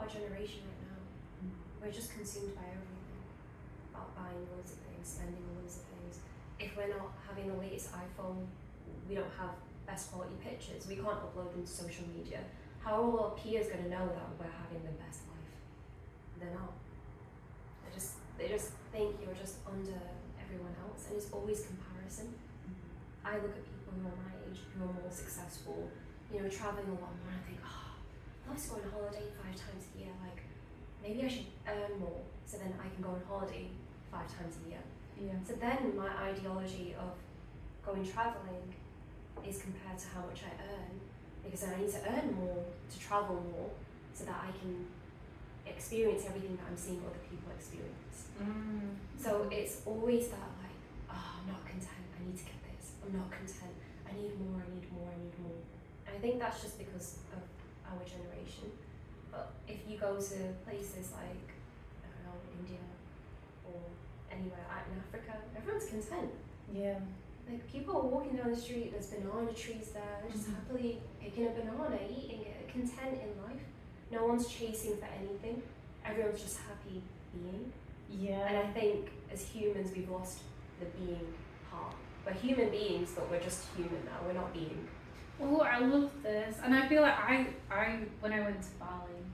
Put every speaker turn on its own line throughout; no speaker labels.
our generation right now. We're just consumed by everything. About buying loads of things, spending loads of things. If we're not having the latest iPhone, we don't have best quality pictures. We can't upload them to social media. How are all our peers going to know that we're having the best life? They're not. They just think you're just under everyone else, and it's always comparison. I look at people who are my age, who are more successful, traveling a lot more, and I think, I love to go on holiday 5 times a year. Like, maybe I should earn more so then I can go on holiday 5 times a year.
Yeah.
So then my ideology of going traveling is compared to how much I earn, because then I need to earn more to travel more so that I can experience everything that I'm seeing other people experience. So it's always that like, I'm not content, I need to get this. I'm not content, I need more, I need more, I need more. And I think that's just because of our generation. But if you go to places like, I don't know, India or anywhere out in Africa, everyone's content.
Yeah.
Like, people are walking down the street, there's banana trees there, they're just happily picking a banana, eating it, content in life. No one's chasing for anything. Everyone's just happy being.
Yeah.
And I think as humans, we've lost the being part. We're human beings, but we're just human now. We're not being.
Oh, I love this. And I feel like I when I went to Bali,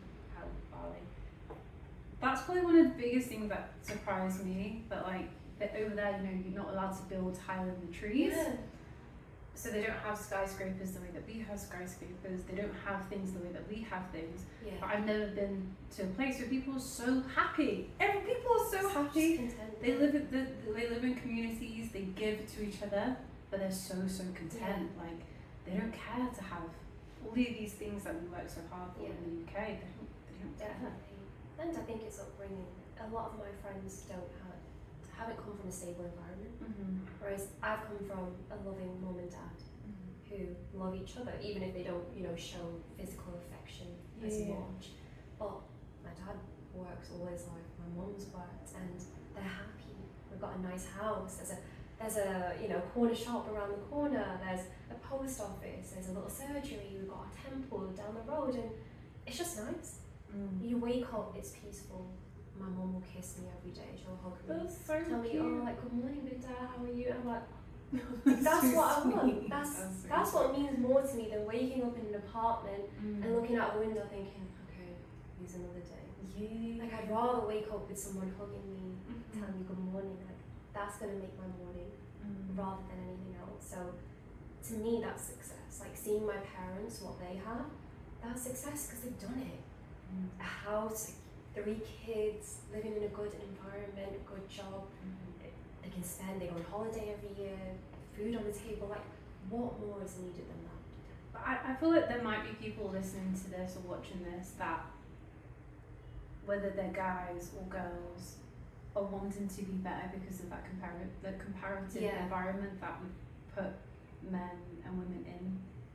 that's probably one of the biggest things that surprised me, that over there, you're not allowed to build higher than the trees.
Yeah.
So they don't have skyscrapers the way that we have skyscrapers. They don't have things the way that we have things.
Yeah.
But I've never been to a place where people are so happy. People are so happy.
Content.
They live in communities. They give to each other, but they're so content.
Yeah.
Like, they don't care to have all of these things that we work so hard for in the UK. They don't care.
Definitely. And I think it's upbringing. A lot of my friends haven't come from a stable environment. Whereas I've come from a loving mum and dad who love each other, even if they don't, show physical affection as much. But my dad works all his life, my mum's worked, and they're happy. We've got a nice house. There's a corner shop around the corner. There's a post office. There's a little surgery. We've got a temple down the road, and it's just nice. You wake up, it's peaceful. My mum will kiss me every day. She'll hug me.
That's so
tell
cute.
me, good morning, Binta, how are you? And I'm like, that's
so
what
sweet.
I want. That's what means more to me than waking up in an apartment and looking out the window thinking, okay, here's another day.
Yeah.
Like, I'd rather wake up with someone hugging me, telling me good morning. Like, that's gonna make my morning rather than anything else. So to me, that's success. Like, seeing my parents, what they have, that's success because they've done it. A house, 3 kids, living in a good environment, a good job. They can spend, they go on holiday every year, food on the table. Like, what more is needed than that?
But I feel like there might be people listening to this or watching this that, whether they're guys or girls, are wanting to be better because of that comparative environment that we put men and women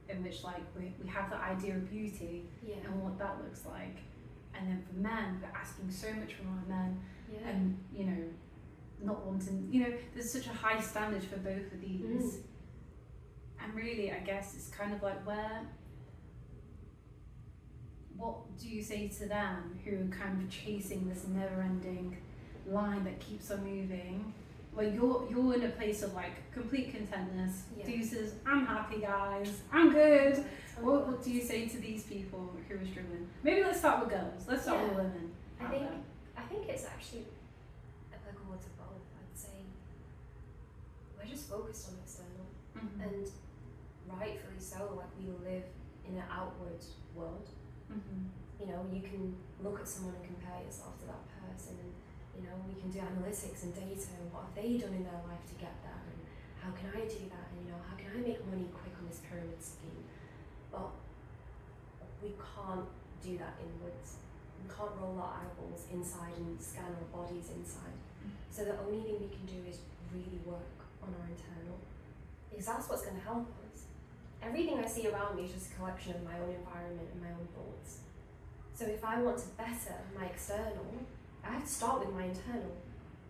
in which we have the idea of beauty and what that looks like. And then for men, we're asking so much from our men, and not wanting, there's such a high standard for both of these. And really, I guess it's kind of like, what do you say to them who are kind of chasing this never-ending line that keeps on moving? Where you're in a place of like complete contentness. Deuces, I'm happy, guys. I'm good. What do you say to these people who are struggling? Maybe let's start with girls. Let's start with women.
I think it's actually applicable to both. I'd say we're just focused on external, and rightfully so. Like, we live in an outward world. You can look at someone and compare yourself to that person, and we can do analytics and data and what have they done in their life to get there, and how can I do that, and how can I make money quick on this pyramid scheme. But we can't do that inwards. We can't roll our eyeballs inside and scan our bodies inside. So the only thing we can do is really work on our internal, because that's what's going to help us. Everything I see around me is just a collection of my own environment and my own thoughts. So if I want to better my external, I have to start with my internal.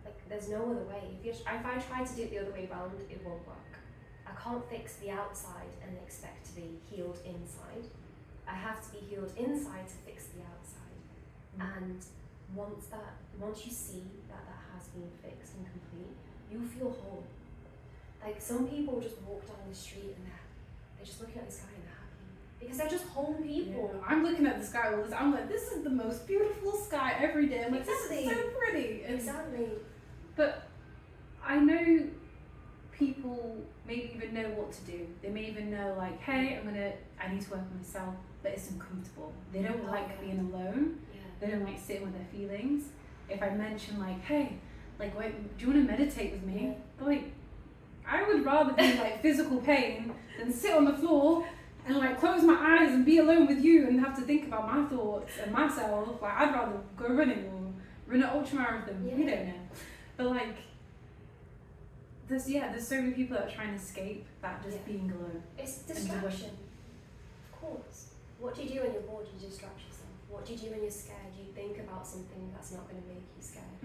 Like, there's no other way. If I try to do it the other way around, it won't work. I can't fix the outside and expect to be healed inside. I have to be healed inside to fix the outside. And once you see that has been fixed and complete, you feel whole. Like some people just walk down the street and they're just looking at the sky and they're happy because they're just whole people.
Yeah. I'm looking at the sky all this. I'm like, this is the most beautiful sky every day. I'm like,
Exactly.
This is so pretty. And,
Exactly.
But I know people maybe even know what to do. They may even know like, hey, I need to work on myself, but it's uncomfortable. They don't like being alone.
Yeah.
They don't like sitting with their feelings. If I mention like, hey, like, wait, do you want to meditate with me?
Yeah.
They're like, I would rather be in like physical pain than sit on the floor and like close my eyes and be alone with you and have to think about my thoughts and myself. Like, I'd rather go running or run an ultramarathon.
Yeah.
We don't know. But like, there's so many people that are trying to escape that just being alone.
It's distraction. Of course. What do you do when you're bored? You distract yourself. What do you do when you're scared? You think about something that's not going to make you scared.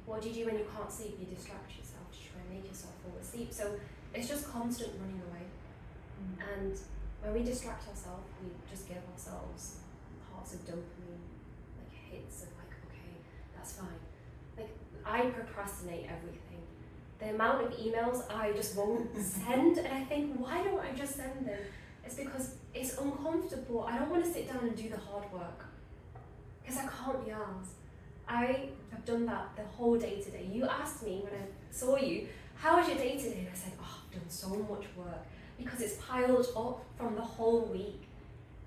What do you do when you can't sleep? You distract yourself to try and make yourself fall asleep. So it's just constant running away. And when we distract ourselves, we just give ourselves parts of dopamine, like hits of like, okay, that's fine. Like, I procrastinate everything. The amount of emails I just won't send, and I think, why don't I just send them? It's because it's uncomfortable. I don't want to sit down and do the hard work because I can't be arsed. I have done that the whole day today. You asked me when I saw you, how was your day today? And I said, oh, I've done so much work because it's piled up from the whole week.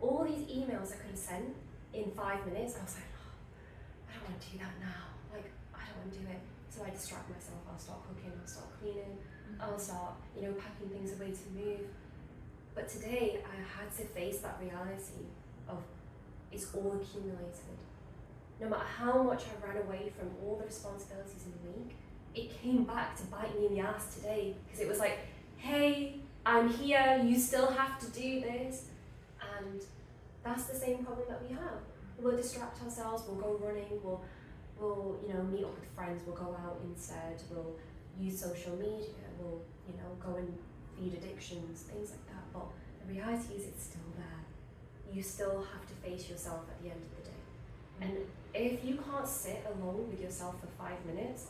All these emails I could have sent in 5 minutes, I was like, oh, I don't want to do that now. Like, I don't want to do it. So I distract myself. I'll start cooking, I'll start cleaning, I'll start, packing things away to move. But today I had to face that reality of it's all accumulated. No matter how much I ran away from all the responsibilities in the week, it came back to bite me in the ass today because it was like, hey, I'm here, you still have to do this. And that's the same problem that we have. We'll distract ourselves, we'll go running, we'll meet up with friends, we'll go out instead, we'll use social media, we'll, go and feed addictions, things like that. But the reality is it's still there. You still have to face yourself at the end of the day. And if you can't sit alone with yourself for 5 minutes,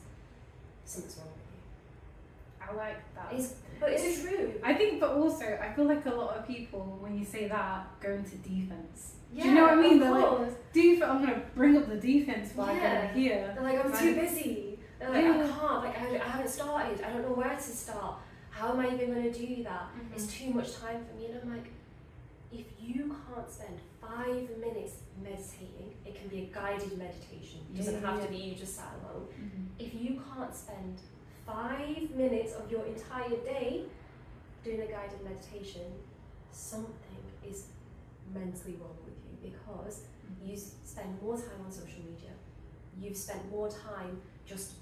something's wrong with you.
I like that.
But it's true.
I think, but also, I feel like a lot of people, when you say that, go into defense.
Yeah,
do you know what I mean? They're
course.
like, I'm going to bring up the defense while I get here.
They're like, I'm too busy. They're like, I can't, like, I haven't started. I don't know where to start. How am I even going to do that? It's too much time for me. And I'm like, if you can't spend 5 minutes meditating, it can be a guided meditation. It doesn't have to be you just sat alone. If you can't spend 5 minutes of your entire day doing a guided meditation, something is mentally wrong with you because you spend more time on social media. You've spent more time just,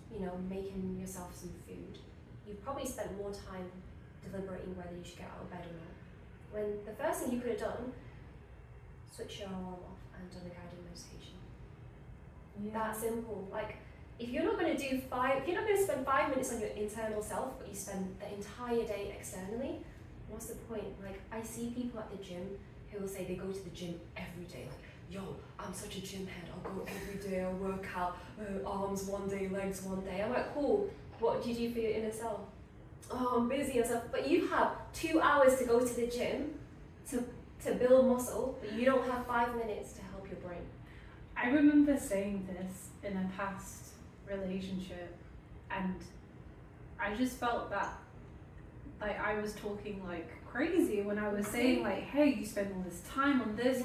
making yourself some food. You've probably spent more time deliberating whether you should get out of bed or not. When the first thing you could have done, switch your alarm off and done a guided meditation. That simple. Like, if you're not going to spend 5 minutes on your internal self, but you spend the entire day externally, what's the point? Like, I see people at the gym who will say they go to the gym every day. Like, yo, I'm such a gym head. I'll go every day. I'll work out arms one day, legs one day. I'm like, cool. What do you do for your inner self? Oh, I'm busy and stuff. But you have 2 hours to go to the gym to build muscle, but you don't have 5 minutes to help your brain.
I remember saying this in a past relationship, and I just felt that like I was talking like crazy when I was saying like, hey, you spend all this time on this,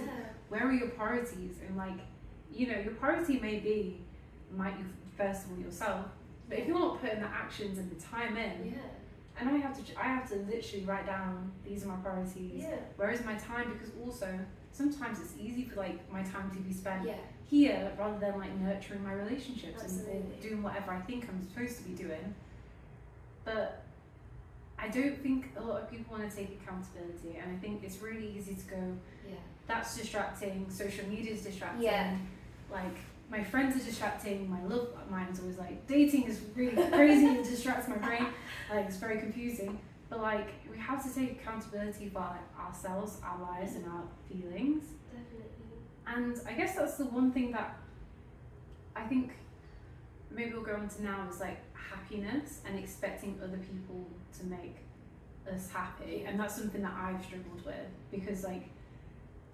where are your priorities? And like, your priority might be first of all yourself, but if you're not putting the actions and the time in, and I have to literally write down, these are my priorities, where is my time? Because also sometimes it's easy for like my time to be spent here rather than like nurturing my relationships and doing whatever I think I'm supposed to be doing. But I don't think a lot of people want to take accountability, and I think it's really easy to go, that's distracting, social media is distracting, like my friends are distracting, my love mine's always like, dating is really crazy and distracts my brain, like it's very confusing. But like, we have to take accountability for ourselves, our lives and our feelings.
Definitely.
And I guess that's the one thing that I think maybe we'll go on to now is like happiness and expecting other people to make us happy, and that's something that I've struggled with, because like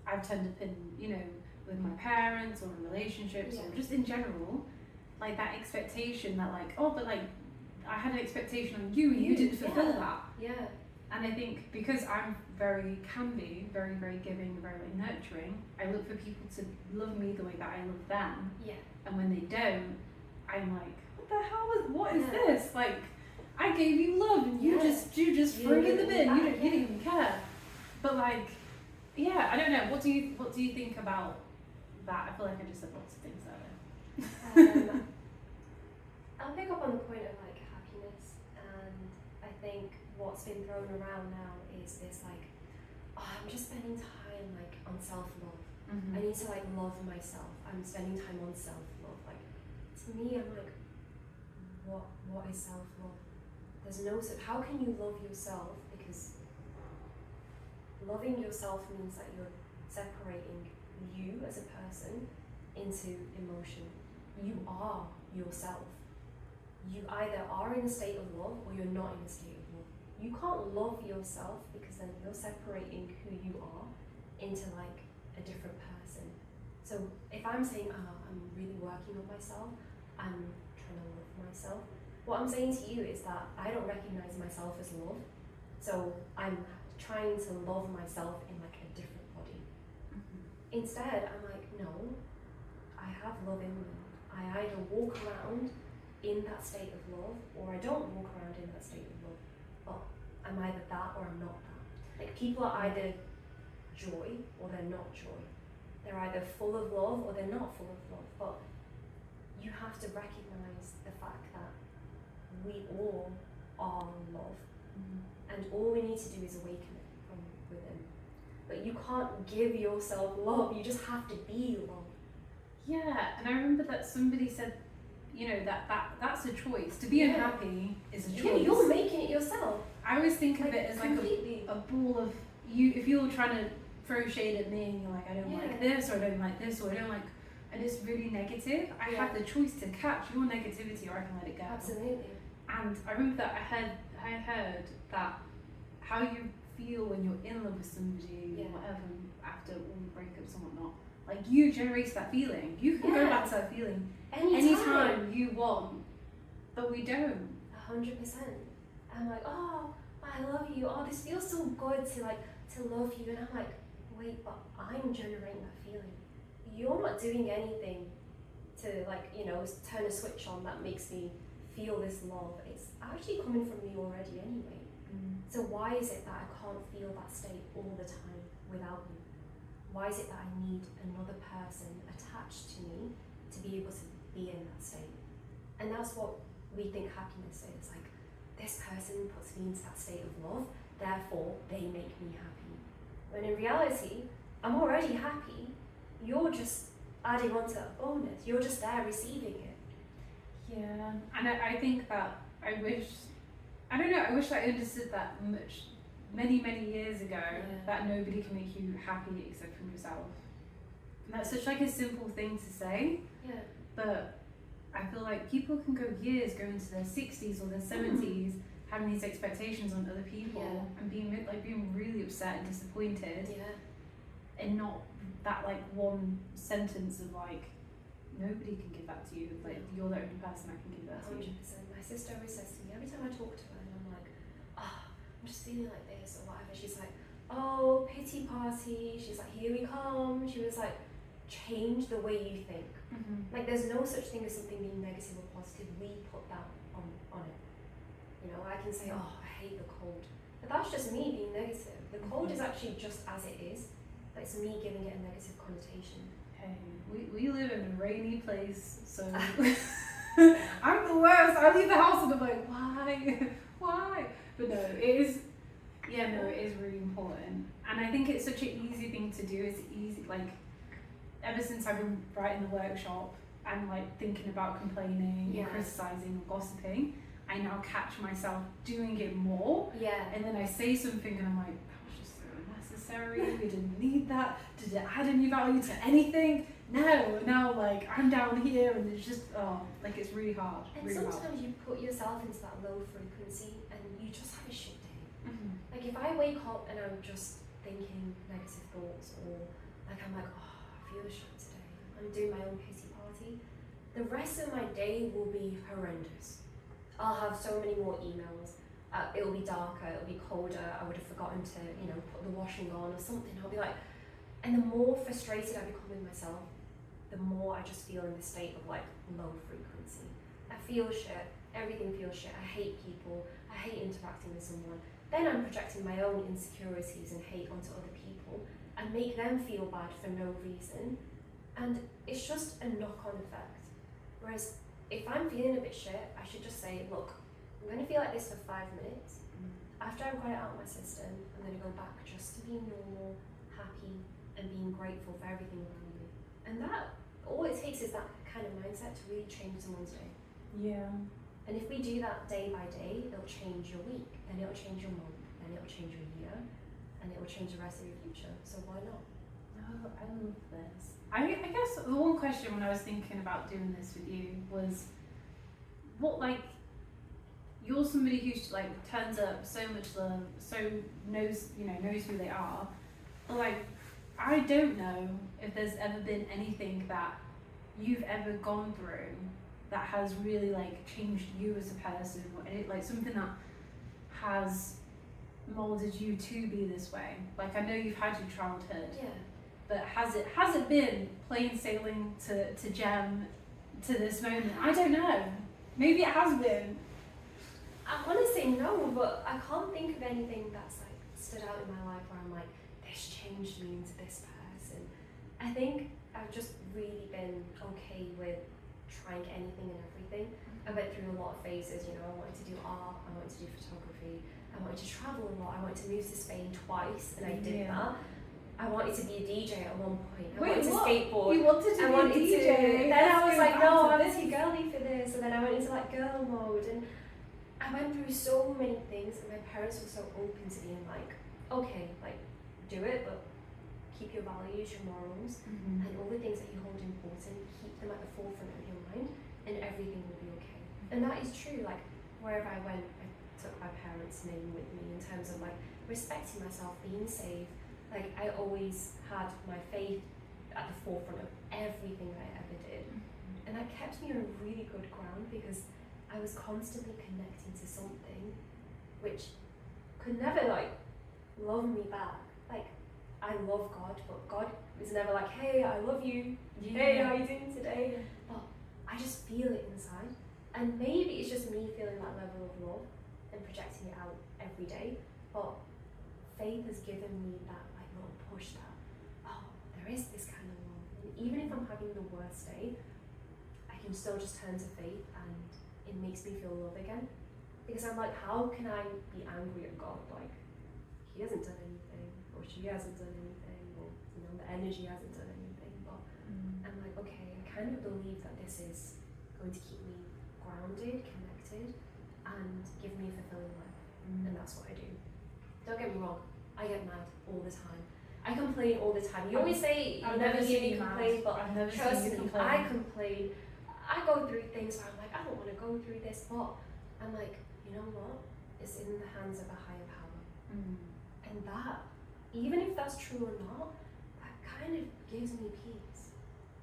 I've tended in, you know, with my parents or in relationships or just in general, like that expectation that like, oh, but like I had an expectation on you and you didn't fulfill that.
Yeah.
And I think because I'm can be very, very giving, very, very nurturing, I look for people to love me the way that I love them.
Yeah.
And when they don't, I'm like, what is this? Like, I gave you love and you just threw it in the bin. You didn't even care. But like, yeah, I don't know. What do you think about that? I feel like I just said lots of things there.
I'll pick up on the point of like happiness, and I think what's been thrown around now is this like, oh, I'm just spending time like on self-love.
Mm-hmm.
I need to like love myself. I'm spending time on self-love. Like, to me, I'm like, what is self-love? There's no such. How can you love yourself? Because loving yourself means that you're separating you as a person into emotion. You are yourself. You either are in a state of love or you're not in a state of love. You can't love yourself because then you're separating who you are into like a different person. So if I'm saying, I'm really working on myself, I'm trying to love myself, what I'm saying to you is that I don't recognize myself as love. So I'm trying to love myself in like a different body. Mm-hmm. Instead, I'm like, no, I have love in me. I either walk around in that state of love, or I don't walk around in that state of love, but I'm either that or I'm not that. Like, people are either joy or they're not joy. They're either full of love or they're not full of love. But you have to recognize the fact that we all are love. Mm-hmm. And all we need to do is awaken it from within. But you can't give yourself love, you just have to be love.
Yeah, and I remember that somebody said, you know, that's a choice. To be unhappy is a choice.
Yeah, you're making it yourself.
I always think of it as
completely.
like a ball of you. If you're trying to throw shade at me and you're like, I don't like this, or I don't like this, or I don't like, and it's really negative, I have the choice to catch your negativity or I can let it go.
Absolutely.
And I remember that I heard that how you feel when you're in love with somebody or whatever, after all the breakups and whatnot, like you generate that feeling. You can go back to that feeling anytime you want, but we don't.
100%. I'm like, oh, I love you. Oh, this feels so good to love you. And I'm like, wait, but I'm generating that feeling. You're not doing anything to like, you know, turn a switch on that makes me feel this love. It's actually coming from me already anyway. So why is it that I can't feel that state all the time without you? Why is it that I need another person attached to me to be able to be in that state? And that's what we think happiness is. Like, this person puts me into that state of love, therefore they make me happy. When in reality, I'm already happy. You're just adding on to a bonus. You're just there receiving it.
Yeah, and I think that I wish I understood that many years ago, that nobody can make you happy except for yourself. And that's such like a simple thing to say.
Yeah.
But I feel like people can go years, go into their 60s or their 70s, having these expectations on other people and being really upset and disappointed.
Yeah.
And not that like one sentence of like, nobody can give that to you. Like, you're the only person that can give that to you.
100%. My sister always says to me, every time I talk to her and I'm like, I'm just feeling like this or whatever, she's like, oh, pity party. She's like, here we come. She was like, change the way you think. Mm-hmm. Like, there's no such thing as something being negative or positive. We put that on it. You know, I can say, oh, I hate the cold. But that's just me being negative. The cold is actually just as it is, but it's me giving it a negative connotation.
Hey, we live in a rainy place, so I'm the worst. I leave the house and I'm like, why? But no, it is really important. And I think it's such an easy thing to do. It's easy, like, ever since I've been writing the workshop and like thinking about complaining and criticizing or gossiping, I now catch myself doing it more. Yeah. And then I say something and I'm like, that was just so unnecessary. We didn't need that. Did it add any value to anything? No. Now, like, I'm down here, and it's just like it's really hard.
And
really
sometimes you put yourself into that low frequency and you just have a shit day.
Mm-hmm.
Like if I wake up and I'm just thinking negative thoughts, or like I'm like, oh, I feel shit today, I'm doing my own pity party, the rest of my day will be horrendous. I'll have so many more emails. It'll be darker, it'll be colder, I would have forgotten to, put the washing on or something. I'll be like, and the more frustrated I become with myself, the more I just feel in this state of like low frequency. I feel shit, everything feels shit, I hate people, I hate interacting with someone. Then I'm projecting my own insecurities and hate onto other people and make them feel bad for no reason. And it's just a knock-on effect. Whereas if I'm feeling a bit shit, I should just say, look, I'm going to feel like this for 5 minutes. After I've got it out of my system, I'm going to go back just to being normal, happy, and being grateful for everything around me. And that, all it takes is that kind of mindset to really change someone's day.
Yeah.
And if we do that day by day, it'll change your week, then it'll change your month, then it'll change your year, and it will change the rest of your future. So why not?
Oh, I love this. I guess the one question when I was thinking about doing this with you was, what, like, you're somebody who like turns up so much love, so knows who they are, but like, I don't know if there's ever been anything that you've ever gone through that has really like changed you as a person, or like something that has molded you to be this way. Like, I know you've had your childhood,
Yeah.
but has it been plain sailing to Gem to this moment? I don't know. Maybe it has been.
I want to say no, but I can't think of anything that's like stood out in my life where I'm like, this changed me into this person. I think I've just really been okay with trying anything and everything. I went through a lot of phases, I wanted to do art, I wanted to do photography, I wanted to travel a lot, I wanted to move to Spain twice, and I did that. I wanted to be a DJ at one point. I wanted to skateboard.
You wanted to be a DJ?
Then I was like, no, I'm too girly for this. And then I went into like girl mode. And I went through so many things, and my parents were so open to being like, okay, like, do it, but keep your values, your morals, and all the things that you hold important, keep them at the forefront of your mind, and everything will be okay. And that is true. Like, wherever I went, I took my parents' name with me in terms of like respecting myself, being safe. Like, I always had my faith at the forefront of everything I ever did. And that kept me on a really good ground, because I was constantly connecting to something which could never like love me back. Like, I love God, but God is never like, hey, I love you. Hey, how are you doing today? But I just feel it inside. And maybe it's just me feeling that level of love and projecting it out every day. But faith has given me that like little push that, oh, there is this kind of love. And even if I'm having the worst day, I can still just turn to faith, and it makes me feel love again. Because I'm like, how can I be angry at God? Like, he hasn't done anything, or she hasn't done anything, or the energy hasn't done anything. But I'm like, okay, I kind of believe that this is going to keep me grounded, connected, and give me a fulfilling life. And that's what I do. Don't get me wrong, I get mad all the time. I complain all the time. You always say you never hear me complain, but trust me, I complain. I go through things where I'm like, I don't want to go through this, but I'm like, you know what? It's in the hands of a higher power. And that, even if that's true or not, that kind of gives me peace.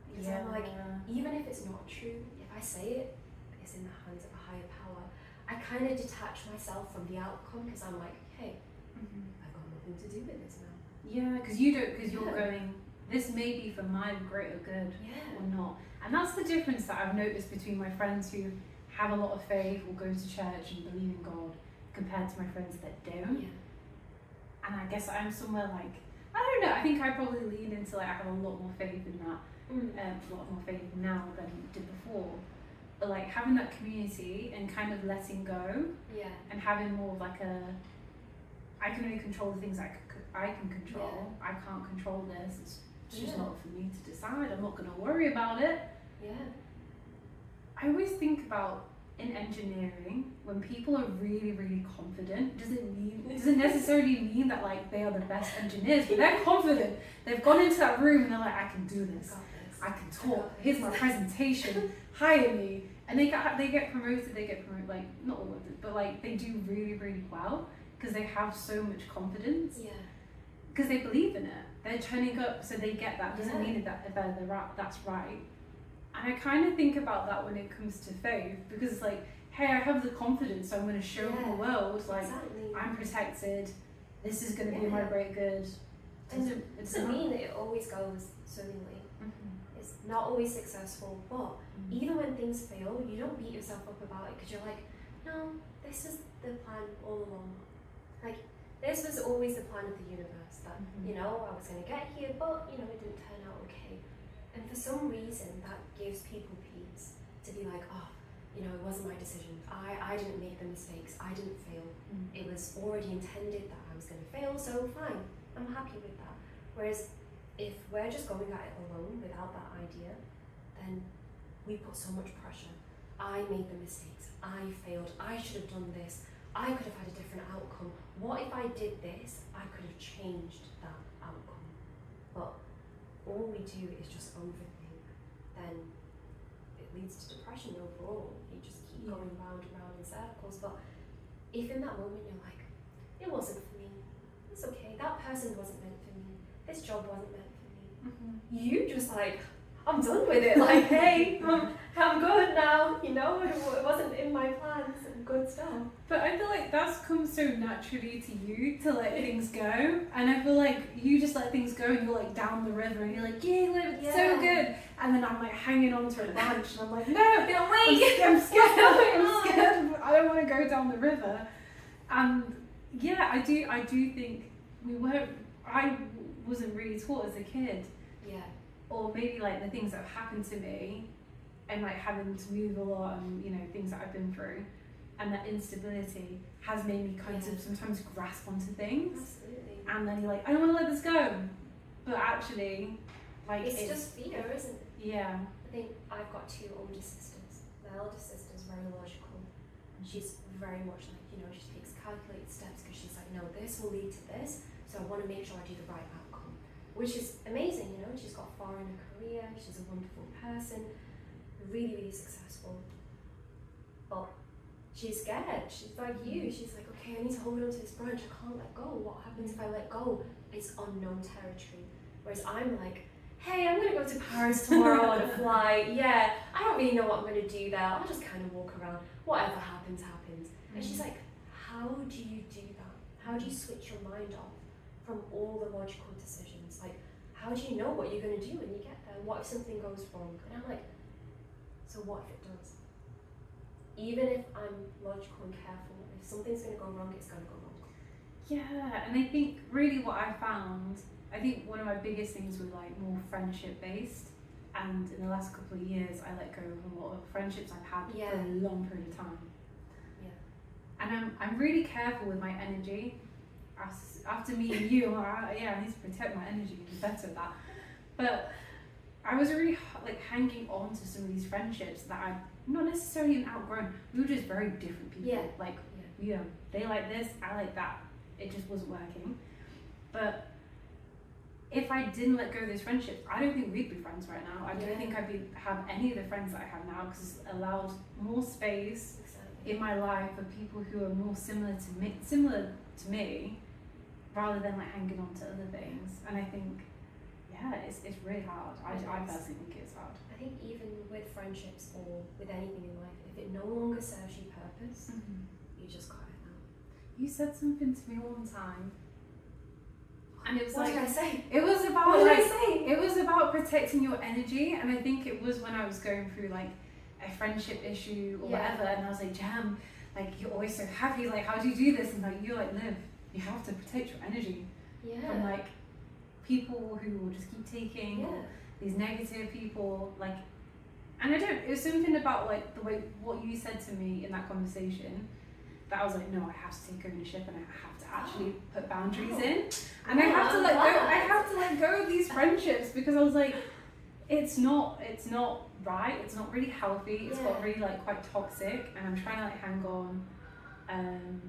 Because I'm like, even if it's not true, if I say it, it's in the hands of a higher power. I kind of detach myself from the outcome, because I'm like, hey, I've got nothing to do with this now.
Yeah, because you're going, this may be for my greater good or not. And that's the difference that I've noticed between my friends who have a lot of faith or go to church and believe in God, compared to my friends that don't. And I guess I'm somewhere like, I don't know, I think I probably lean into like, I have a lot more faith in that, a lot more faith now than I did before. But like having that community and kind of letting go, and having more of like I can only control the things I can control. I can't control this. It's just not for me to decide. I'm not going to worry about it. I always think about in engineering, when people are really, really confident, doesn't necessarily mean that like they are the best engineers, but they're confident. They've gone into that room and they're like, I can do this. I can talk, here's my presentation, hire me. And they get promoted, like, not all of them, but like they do really, really well because they have so much confidence.
Yeah.
Because they believe in it. They're turning up, so they get that. Doesn't mean that that's right. And I kind of think about that when it comes to faith, because it's like, hey, I have the confidence, so I'm going to show the world, like, I'm protected, this is going to be my great good.
And it doesn't mean that it always goes swimmingly. Mm-hmm. It's not always successful, but even when things fail, you don't beat yourself up about it, because you're like, no, this is the plan all along. Like, this was always the plan of the universe, that, you know, I was going to get here, but, you know, it didn't turn out okay. And for some reason, that gives people peace to be like, oh, you know, it wasn't my decision. I didn't make the mistakes. I didn't fail. It was already intended that I was going to fail, so fine. I'm happy with that. Whereas if we're just going at it alone without that idea, then we put so much pressure. I made the mistakes. I failed. I should have done this. I could have had a different outcome. What if I did this? I could have changed that outcome. But all we do is just overthink. Then it leads to depression overall. You just keep going round and round in circles. But if in that moment you're like, it wasn't for me, it's okay. That person wasn't meant for me. This job wasn't meant for me. You just like, I'm done with it. Like, hey, I'm good now. You know, it wasn't in my plans and good stuff.
But I feel like that's come so naturally to you to let things go. And I feel like you just let things go and you're like down the river and you're like, it's so good. And then I'm like hanging on to a branch and I'm like, no, wait. I'm scared. I'm scared. I don't want to go down the river. And yeah, I do think I wasn't really taught as a kid.
Yeah.
Or maybe like the things that have happened to me and like having to move a lot and, you know, things that I've been through and that instability has made me kind of sometimes grasp onto things.
Absolutely.
And then you're like, I don't want to let this go. But actually, like
it's just fear, isn't it?
Yeah.
I think I've got two older sisters. My eldest sister's very logical. And she's very much like, you know, she takes calculated steps because she's like, no, this will lead to this. So I want to make sure I do the right outcome. Which is amazing, you know, she's got far in her career, she's a wonderful person, really, really successful. But she's scared, she's like you, she's like, okay, I need to hold on to this branch, I can't let go. What happens if I let go? It's unknown territory. Whereas I'm like, hey, I'm going to go to Paris tomorrow on a flight, I don't really know what I'm going to do there, I'll just kind of walk around, whatever happens, happens. And she's like, how do you do that? How do you switch your mind off from all the logical decisions? Like, how do you know what you're going to do when you get there? What if something goes wrong? And I'm like, so what if it does? Even if I'm logical and careful, if something's going to go wrong, it's going to go wrong.
Yeah, and I think really what I found, I think one of my biggest things was like more friendship based. And in the last couple of years, I let go of a lot of friendships I've had for a long period of time. Yeah. And I'm really careful with my energy. After meeting you, I need to protect my energy and be better at that. But I was really like hanging on to some of these friendships that I'd not necessarily even outgrown. We were just very different people.
Yeah.
Like, you know, they like this, I like that. It just wasn't working. But if I didn't let go of those friendships, I don't think we'd be friends right now. I don't think I'd have any of the friends that I have now, because it's allowed more space in my life for people who are more similar to me, rather than like hanging on to other things. And I think, it's really hard. I personally think it's hard.
I think even with friendships or with anything in life, if it no longer serves you purpose, you just cut it out.
You said something to me one time, and it was
what did I say?
It was about
what did I say?
It was about protecting your energy, and I think it was when I was going through like a friendship issue or whatever, and I was like, Jam, like you're always so happy, like how do you do this? And like you're like, Liv, you have to protect your energy from like people who will just keep taking, or these negative people, like, and it was something about like the way what you said to me in that conversation that I was like, no, I have to take ownership and I have to actually put boundaries in, and I have to let go. I have to let go of these friendships, because I was like, it's not right. It's not really healthy. It's got really like quite toxic, and I'm trying to like hang on, and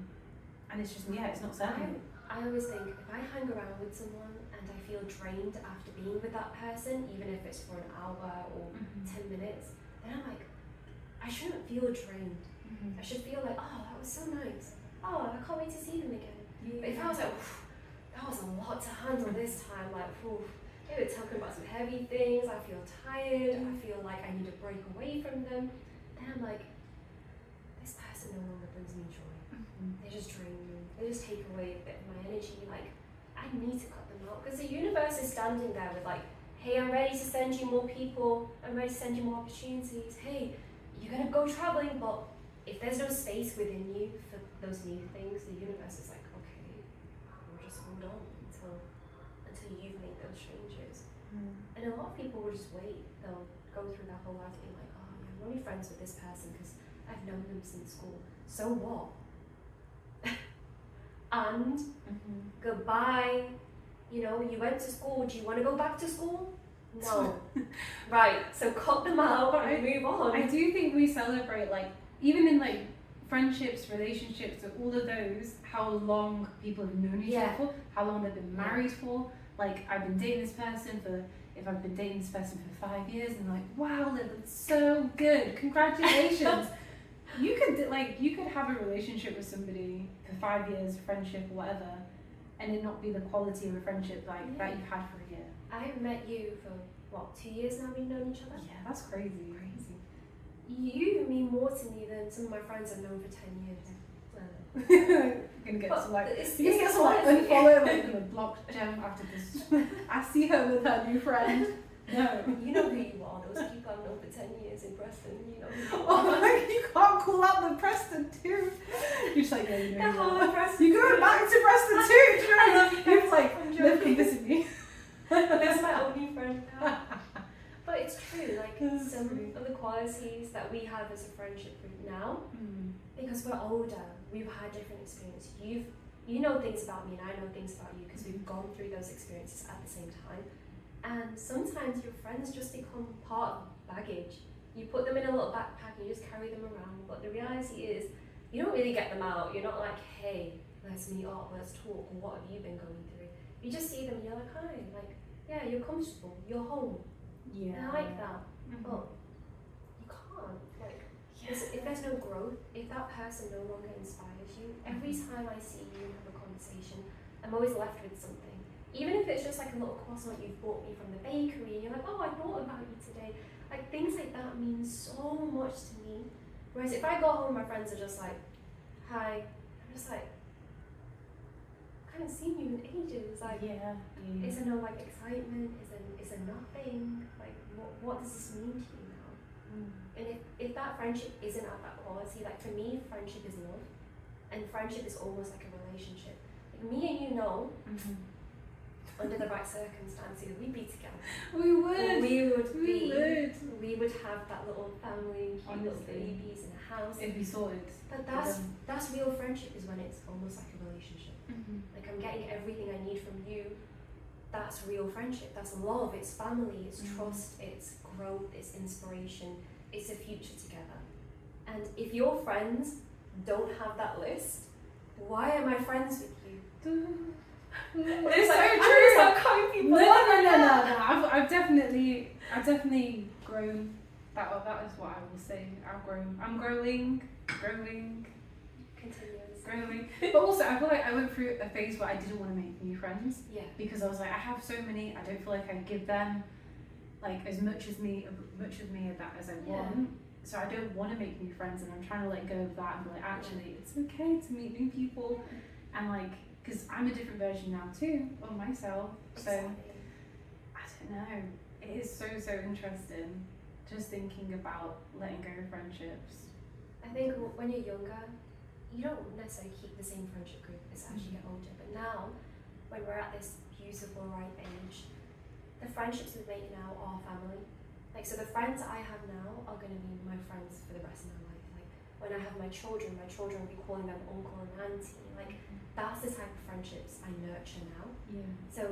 it's just it's not serving.
I always think if I hang around with someone and I feel drained after being with that person, even if it's for an hour or 10 minutes, then I'm like, I shouldn't feel drained. I should feel like, oh, that was so nice. Oh, I can't wait to see them again.
Yeah.
But if I was like, that was a lot to handle this time, like, they were talking about some heavy things, I feel tired, I feel like I need a break away from them, then I'm like, this person no longer brings me joy. They just drain me. They just take away a bit of my energy. Like, I need to cut them out because the universe is standing there with like, hey, I'm ready to send you more people. I'm ready to send you more opportunities. Hey, you're gonna go traveling, but if there's no space within you for those new things, the universe is like, okay, we'll just hold on until you've made those changes. And a lot of people will just wait. They'll go through their whole life being like, oh yeah, I'm only friends with this person because I've known them since school. So what? And goodbye. You know, you went to school. Do you want to go back to school? No. Right. So cut them out and move on.
I do think we celebrate, like, even in like friendships, relationships, all of those, how long people have known each other for, how long they've been married for. Like, I've been dating this person if I've been dating this person for 5 years, and like, wow, they look so good. Congratulations. You could have a relationship with somebody for 5 years, friendship or whatever, and it not be the quality of a friendship that you've had for a year.
I've met you for what, 2 years now we've known each other?
Yeah, that's crazy.
You mean more to me than some of my friends I've known for 10 years.
You're gonna get some like unfollow, like gonna block Jem after this. I see her with her new friend. No.
You know who you are, those people I've known for 10 years in Preston, you know who you are.
Oh, you can't call out the Preston too. You're just like, yeah, you know.
The whole of Preston.
You're going back to Preston too. Do you know what I mean? You've like lived and visited me.
That's my only friend now. But it's true, like some of the qualities that we have as a friendship group now, because we're older, we've had different experiences. You know things about me and I know things about you because we've gone through those experiences at the same time. And sometimes your friends just become part of baggage. You put them in a little backpack and you just carry them around, but the reality is you don't really get them out. You're not like, hey, let's meet up, let's talk, what have you been going through? You just see them and you're like, hi, like, yeah, you're comfortable, you're home.
Yeah.
And I like that. But you can't, like, if there's no growth, if that person no longer inspires you, every time I see you and have a conversation, I'm always left with something. Even if it's just like a little croissant you've bought me from the bakery and you're like, oh, I thought about you today. Like, things like that mean so much to me. Whereas if I go home, my friends are just like, hi. I'm just like, I haven't seen you in ages. Like, is there no like excitement? Is there nothing? Like, what does this mean to you now? And if that friendship isn't at that quality, like for me, friendship is love. And friendship is almost like a relationship. Like me and you know, under the right circumstances, we'd be together.
We would.
We would have that little family, cute little babies in a house.
It'd be sorted.
But that's real friendship, is when it's almost like a relationship. Like, I'm getting everything I need from you. That's real friendship. That's love. It's family. It's trust. It's growth. It's inspiration. It's a future together. And if your friends don't have that list, why am I friends with you?
It's
like,
so true.
I'm people.
No. I've definitely grown. That is what I will say. I've grown. I'm growing.
Continuous.
Growing. But also, I feel like I went through a phase where I didn't want to make new friends.
Yeah.
Because I was like, I have so many. I don't feel like I give them like as much of me as I want. So I don't want to make new friends, and I'm trying to let go of that and be like, actually, it's okay to meet new people, and like, because I'm a different version now too of myself. So I don't know. It is so interesting just thinking about letting go of friendships.
I think when you're younger, you don't necessarily keep the same friendship group as you get older. But now, when we're at this beautiful ripe age, the friendships we make now are family. Like, so the friends I have now are going to be my friends for the rest of my life. Like, when I have my children will be calling them uncle and auntie. Like, that's the type of friendships I nurture now.
Yeah.
So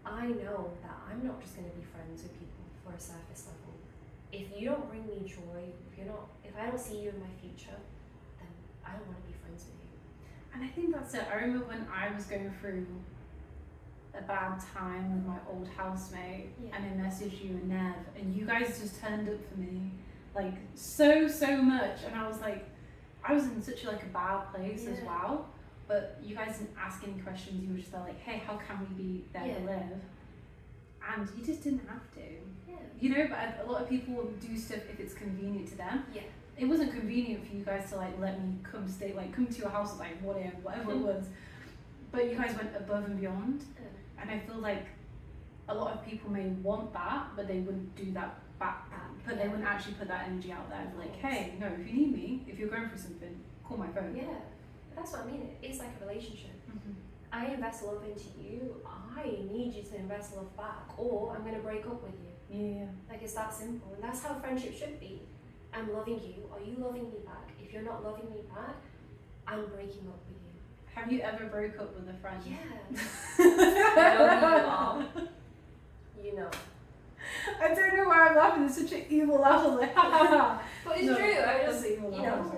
I know that I'm not just going to be friends with people for a surface level. If you don't bring me joy, if I don't see you in my future, then I don't want to be friends with you.
And I think that's it. I remember when I was going through a bad time with my old housemate, and I messaged you and Nev, and you guys just turned up for me, like so much, and I was like, I was in such like a bad place as well, but you guys didn't ask any questions. You were just like, hey, how can we be there to live? And you just didn't have to. You know, but a lot of people do stuff if it's convenient to them. It wasn't convenient for you guys to like let me come stay, like come to your house at like 1 a.m, whatever it was. But you guys went above and beyond. And I feel like a lot of people may want that, but they wouldn't do that back. But they wouldn't actually put that energy out there. Like, hey, no, if you need me, if you're going through something, call my phone.
Yeah, that's what I mean. It's like a relationship. I invest love into you. I need you to invest love back, or I'm going to break up with you. Like, it's that simple. And that's how friendship should be. I'm loving you. Are you loving me back? If you're not loving me back, I'm breaking up with you.
Have you ever broke up with a friend?
I know who you are. You know.
I don't know why I'm laughing. It's such an evil laugh. I was like, ha ha ha.
But it's true. I just,
evil laugh.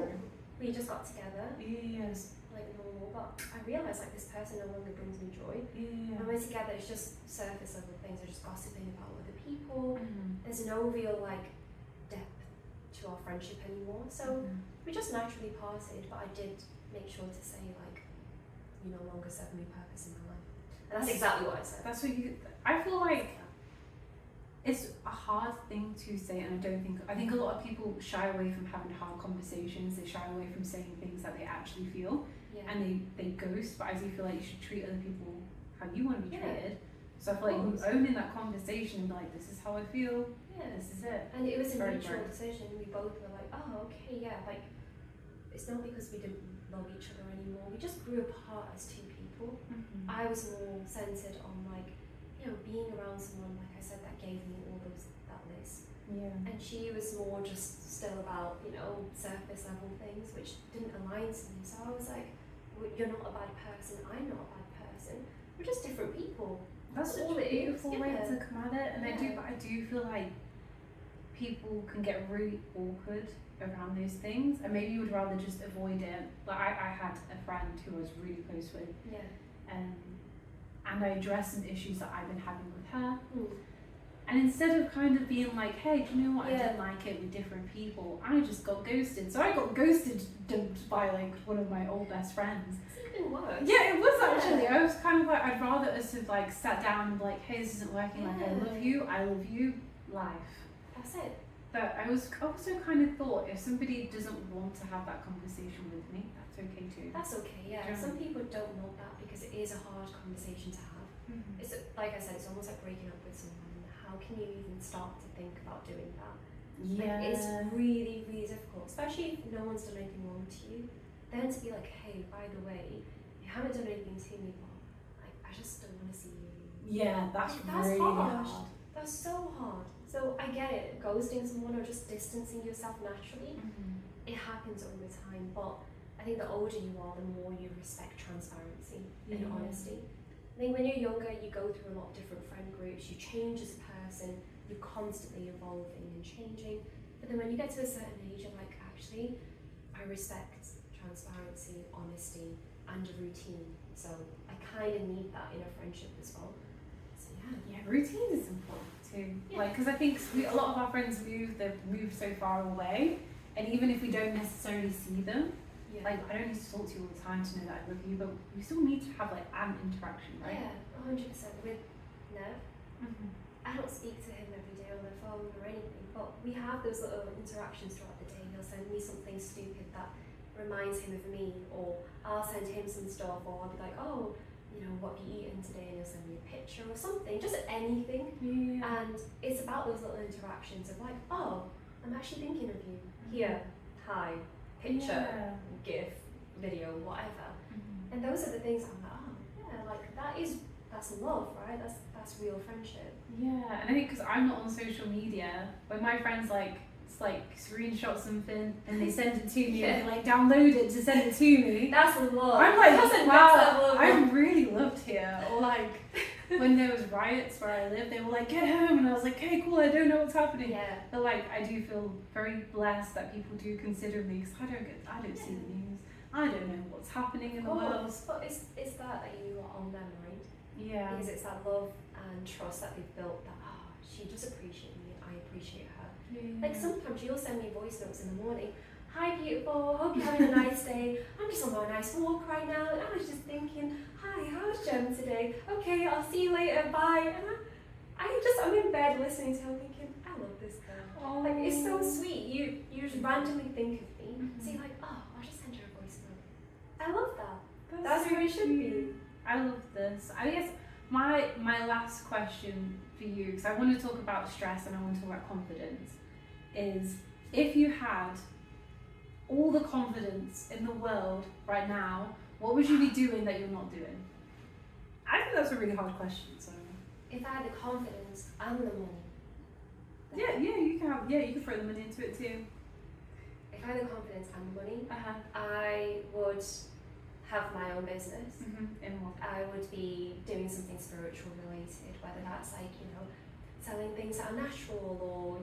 We just got together.
Yes.
Like normal, but I realised like this person no longer brings me joy. When we're together, it's just surface level things. We're just gossiping about other people. There's no real like depth to our friendship anymore. So we just naturally parted. But I did make sure to say like, you no longer serve me purpose in my life. And that's exactly what I said.
That's what you. I feel like it's a hard thing to say, and I think a lot of people shy away from having hard conversations. They shy away from saying things that they actually feel, and they ghost. But I do feel like you should treat other people how you want to be treated. So I feel like you own in that conversation and be like, this is how I feel. This is it.
And it was a mutual decision. We both were like, oh, okay, like it's not because we didn't love each other anymore. We just grew apart as two people. I was more centered on like, you know, being around someone, like I said, that gave me all that list. And she was more just still about, you know, surface level things, which didn't align to me. So I was like, well, you're not a bad person, I'm not a bad person. We're just different people.
That's all it is. Beautiful way to come at it. And I do feel like people can get really awkward around those things, and maybe you would rather just avoid it. Like I had a friend who I was really close with, and I addressed some issues that I've been having with her. And instead of kind of being like, hey, do you know what, I didn't like it with different people, I just got ghosted. So I got ghosted, dumped by like one of my old best friends.
It's even worse.
Yeah, it was actually. I was kind of like, I'd rather us have like sat down and be like, hey, this isn't working. Like, I love you, life.
That's it.
But I was also kind of thought, if somebody doesn't want to have that conversation with me, that's okay too.
That's okay, yeah. Some people don't want that because it is a hard conversation to have. It's like I said, it's almost like breaking up with someone. How can you even start to think about doing that? Like, it's really, really difficult, especially if no one's done anything wrong to you. Then to be like, hey, by the way, you haven't done anything to me, but like, I just don't want to see you.
Yeah, that's really
hard.
hard.
That's so hard. So I get it, ghosting someone or just distancing yourself naturally, it happens over time, but I think the older you are, the more you respect transparency and honesty. I think when you're younger, you go through a lot of different friend groups, you change as a person, you're constantly evolving and changing, but then when you get to a certain age, you're like, actually, I respect transparency, honesty, and a routine, so I kind of need that in a friendship as well. So
yeah, routine is important too. Like, because I think a lot of our friends they've moved so far away, and even if we don't necessarily see them, like, I don't need to talk to you all the time to know that I love you, but we still need to have like an interaction, right?
Yeah, 100%. With Nev, I don't speak to him every day on the phone or anything, but we have those little interactions throughout the day. He'll send me something stupid that reminds him of me, or I'll send him some stuff, or I'll be like, oh, you know, what have you eaten today? And he'll send me a picture or something, just anything. And it's about those little interactions of like, oh, I'm actually thinking of you. Here, hi, picture, GIF, video, whatever. And those are the things I'm like, oh, yeah, like that's love, right? That's real friendship.
Yeah, and I think because I'm not on social media, when my friends like screenshot something and they send it to me and they like download it to send it to me.
That's love.
I'm like, wow, I'm really loved here. Or like when there was riots where I live, they were like, get home, and I was like, okay, cool, I don't know what's happening. But like, I do feel very blessed that people do consider me, because I don't see the news. I don't know what's happening in the world.
But it's that you are on their mind.
Yeah.
Because it's that love and trust that they've built that, she does appreciate me and I appreciate her.
Yeah.
Like sometimes you'll send me voice notes in the morning. Hi beautiful, hope you're having a nice day. I'm just on my nice walk right now and I was just thinking, hi, how's Jem today? Okay, I'll see you later, bye. And I'm in bed listening to her thinking, I love this girl.
Oh.
Like it's so sweet. You just randomly think of me. So you're like, I'll just send her a voice note. I love that. That's
so
what it should be.
I love this. I guess my last question for you, because I want to talk about stress and I want to talk about confidence, is if you had all the confidence in the world right now, what would you be doing that you're not doing? I think that's a really hard question. So
If I had the confidence and the money.
you can throw the money into it too.
If I had the confidence and the money,
Uh-huh.
I would have my own business.
In what?
I would be doing something spiritual related, whether that's like, selling things that are natural or,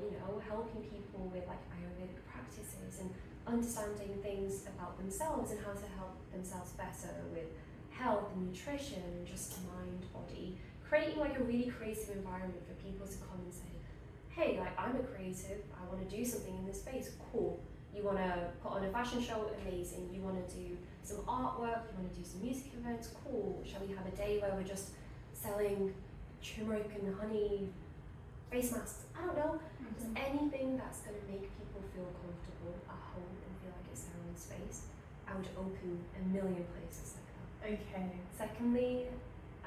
helping people with like Ayurvedic practices and understanding things about themselves and how to help themselves better with health and nutrition and just mind, body. Creating like a really creative environment for people to come and say, hey, like I'm a creative, I want to do something in this space, cool. You want to put on a fashion show, amazing. You want to do some artwork, you want to do some music events, cool. Shall we have a day where we're just selling turmeric and honey face masks? I don't know. Just anything that's going to make people feel comfortable at home and feel like it's their own space. I would open a million places like that.
Okay.
Secondly,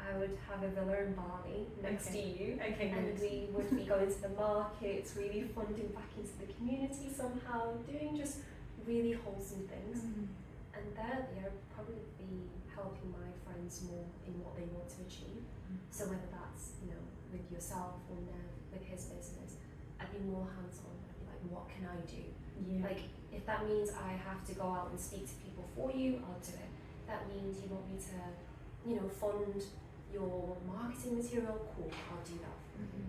I would have a villa in Bali next to you.
Okay,
And
good.
we would be going to the markets, really funding back into the community somehow, doing just really wholesome things. And thirdly, I would probably be helping my friends more in what they want to achieve. So whether that's, with yourself or Nev, with his business, I'd be more hands-on. I'd be like, what can I do?
Yeah.
Like, if that means I have to go out and speak to people for you, I'll do it. That means you want me to, fund your marketing material, cool, I'll do that for you.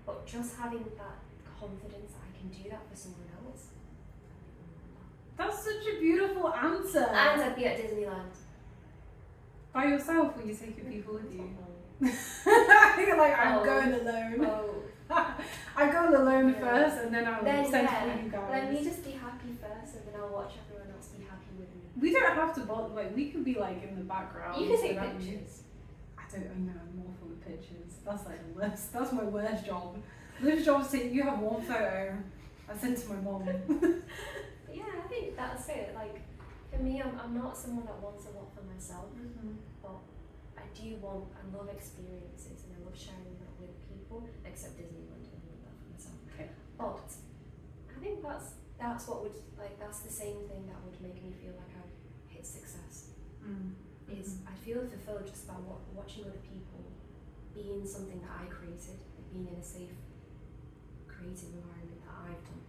But just having that confidence that I can do that for someone else,
That's such a beautiful answer.
and I'd be at Disneyland.
By yourself, or you taking people with you?
Oh.
You're like, I'm
Oh.
going alone.
Oh.
I go alone
Yeah.
first, and then I'll
Then
send
yeah,
for you guys.
let me just be happy first, and then I'll watch everyone else be happy with me.
We don't have to bother. Like, we could be like in the background.
You can take
without you.
pictures.
I know. I'm awful with pictures. That's like the worst. That's my worst job. Liv's job is to you have one photo. I send to my mom.
But yeah, I think that's it. Like, for me, I'm not someone that wants a lot for myself, but I love experiences and I love sharing that with people, except Disneyland, I love that for myself.
Okay.
But I think that's what would, like, that's the same thing that would make me feel like I've hit success. Is I feel fulfilled just by watching other people be in something that I created, like being in a safe, creative environment that I've done.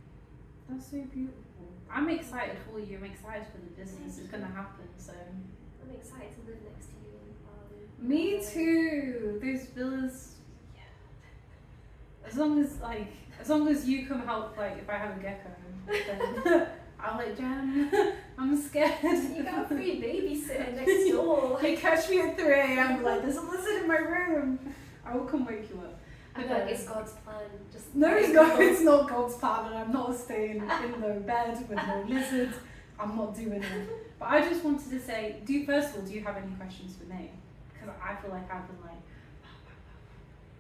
That's so beautiful. I'm excited for you. I'm excited for the business. It's gonna happen. So.
I'm excited to live next to you in Bali.
Me too. Those villas. Yeah. As long as you come help, like if I have a gecko, then I'll like Jem. I'm scared.
You got a free babysitter next door.
They catch me at 3 a.m. like there's a lizard in my room. I will come wake you up.
I feel like it's God's plan. Just
No, it's not God's plan, and I'm not staying in the bed with no lizards. I'm not doing it. But I just wanted to say, first of all, do you have any questions for me? Because I feel like I've been like.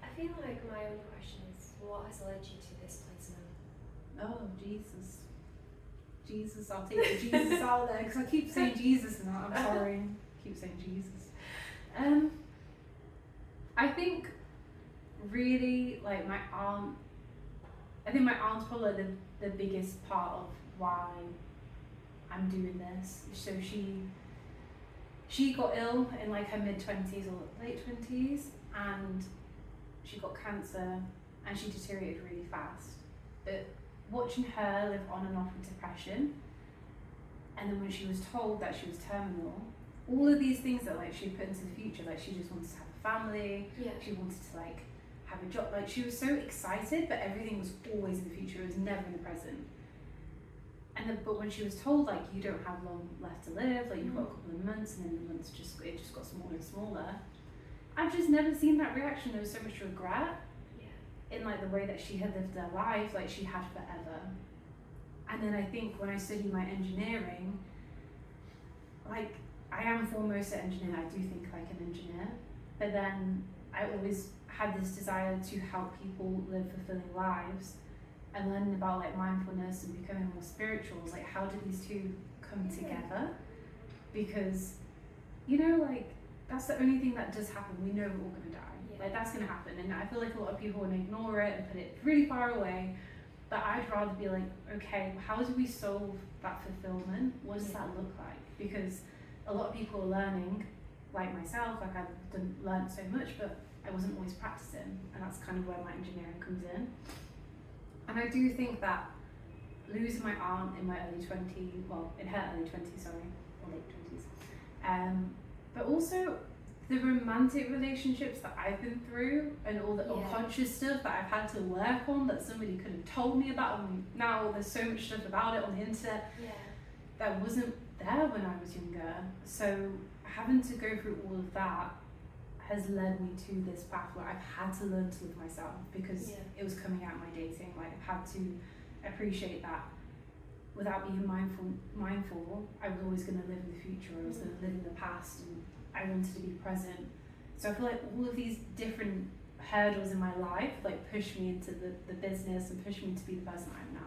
I feel like my only question is, what has led you to this place now?
Oh, Jesus. Jesus, I'll take the Jesus out there because I keep saying Jesus and I'm sorry. I keep saying Jesus. I think really like my aunt, I think my aunt's probably the biggest part of why I'm doing this. So she got ill in like her mid-20s or late 20s and she got cancer and she deteriorated really fast. But watching her live on and off with depression, and then when she was told that she was terminal, all of these things that like she put into the future, like she just wanted to have a family, she wanted to like have a job, like she was so excited, but everything was always in the future, it was never in the present. And but when she was told, like, you don't have long left to live, like, you've got a couple of months, and then the months it just got smaller and smaller. I've just never seen that reaction. There was so much regret in, like, the way that she had lived her life, like, she had forever. And then I think when I studied my engineering, like, I am foremost an engineer, I do think like an engineer, but then I always had this desire to help people live fulfilling lives, and learning about, like, mindfulness and becoming more spiritual. Like, how do these two come together? Because, you know, like, that's the only thing that does happen. We know we're all gonna die. Like, that's gonna happen, and I feel like a lot of people want to ignore it and put it really far away. But I'd rather be like, okay, how do we solve that fulfillment? What does that look like? Because a lot of people are learning, like myself, like I've learned so much, but I wasn't always practicing, and that's kind of where my engineering comes in. And I do think that losing my aunt in my early 20s, well, in her early 20s, sorry, or late 20s, but also the romantic relationships that I've been through, and all the unconscious stuff that I've had to work on that somebody could have told me about, and now there's so much stuff about it on the internet that wasn't there when I was younger. So having to go through all of that has led me to this path where I've had to learn to love myself, because it was coming out of my dating. Like, I've had to appreciate that without being mindful, I was always going to live in the future, I was going to live in the past, and I wanted to be present. So I feel like all of these different hurdles in my life, like, push me into the business and push me to be the person I am now.